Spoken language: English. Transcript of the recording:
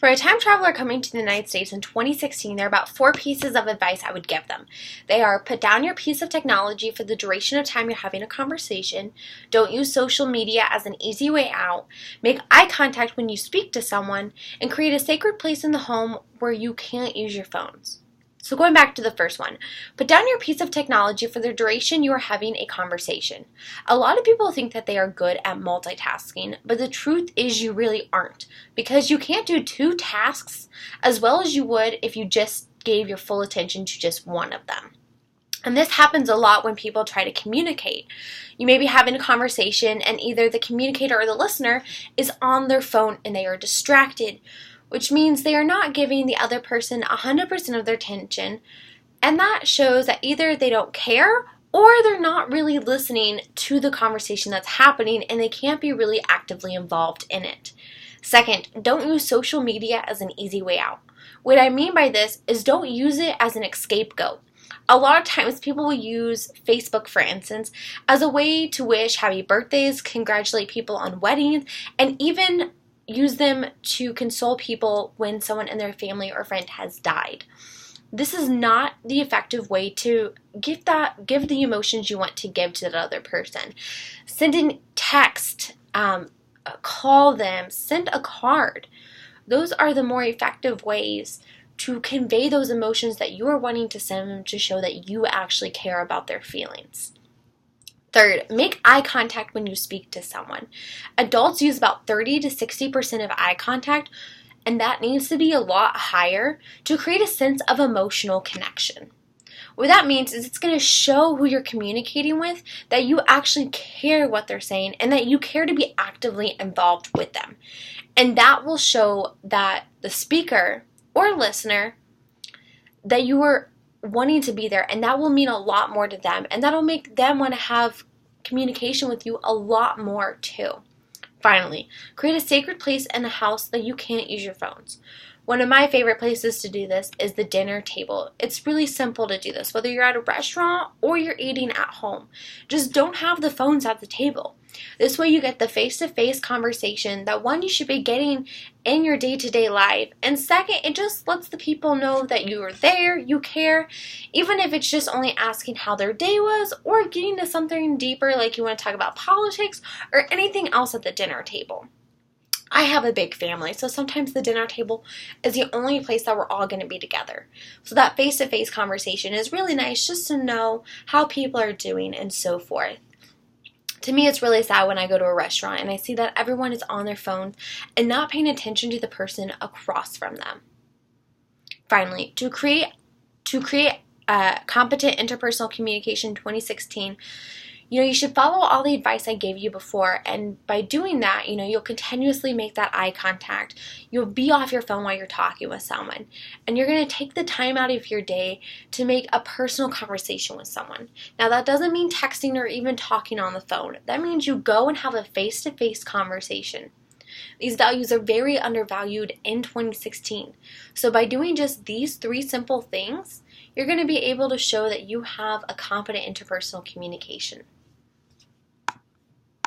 For a time traveler coming to the United States in 2016, there are about 4 pieces of advice I would give them. They are: put down your piece of technology for the duration of time you're having a conversation, don't use social media as an easy way out, make eye contact when you speak to someone, and create a sacred place in the home where you can't use your phones. So going back to the first one, put down your piece of technology for the duration you are having a conversation. A lot of people think that they are good at multitasking, but the truth is you really aren't, because you can't do 2 tasks as well as you would if you just gave your full attention to just one of them. And this happens a lot when people try to communicate. You may be having a conversation and either the communicator or the listener is on their phone and they are distracted, which means they are not giving the other person 100% of their attention, and that shows that either they don't care or they're not really listening to the conversation that's happening and they can't be really actively involved in it. Second, don't use social media as an easy way out. What I mean by this is don't use it as an scapegoat. A lot of times people will use Facebook, for instance, as a way to wish happy birthdays, congratulate people on weddings, and even use them to console people when someone in their family or friend has died. This is not the effective way to give the emotions you want to give to that other person. Send a text, call them, send a card. Those are the more effective ways to convey those emotions that you are wanting to send them to show that you actually care about their feelings. Third, make eye contact when you speak to someone. Adults use about 30 to 60% of eye contact, and that needs to be a lot higher to create a sense of emotional connection. What that means is it's going to show who you're communicating with that you actually care what they're saying and that you care to be actively involved with them. And that will show that the speaker or listener that you are wanting to be there, and that will mean a lot more to them, and that'll make them want to have communication with you a lot more too. Finally, create a sacred place in the house that you can't use your phones. One of my favorite places to do this is the dinner table. It's really simple to do this, whether you're at a restaurant or you're eating at home. Just don't have the phones at the table. This way you get the face-to-face conversation that, one, you should be getting in your day-to-day life, and second, it just lets the people know that you are there, you care, even if it's just only asking how their day was or getting to something deeper like you want to talk about politics or anything else at the dinner table. I have a big family, so sometimes the dinner table is the only place that we're all going to be together. So that face-to-face conversation is really nice just to know how people are doing and so forth. To me, it's really sad when I go to a restaurant and I see that everyone is on their phones and not paying attention to the person across from them. Finally, to create competent interpersonal communication in 2016, you should follow all the advice I gave you before, and by doing that, you'll continuously make that eye contact. You'll be off your phone while you're talking with someone, and you're going to take the time out of your day to make a personal conversation with someone. Now, that doesn't mean texting or even talking on the phone. That means you go and have a face-to-face conversation. These values are very undervalued in 2016. So by doing just these 3 simple things, you're going to be able to show that you have a competent interpersonal communication.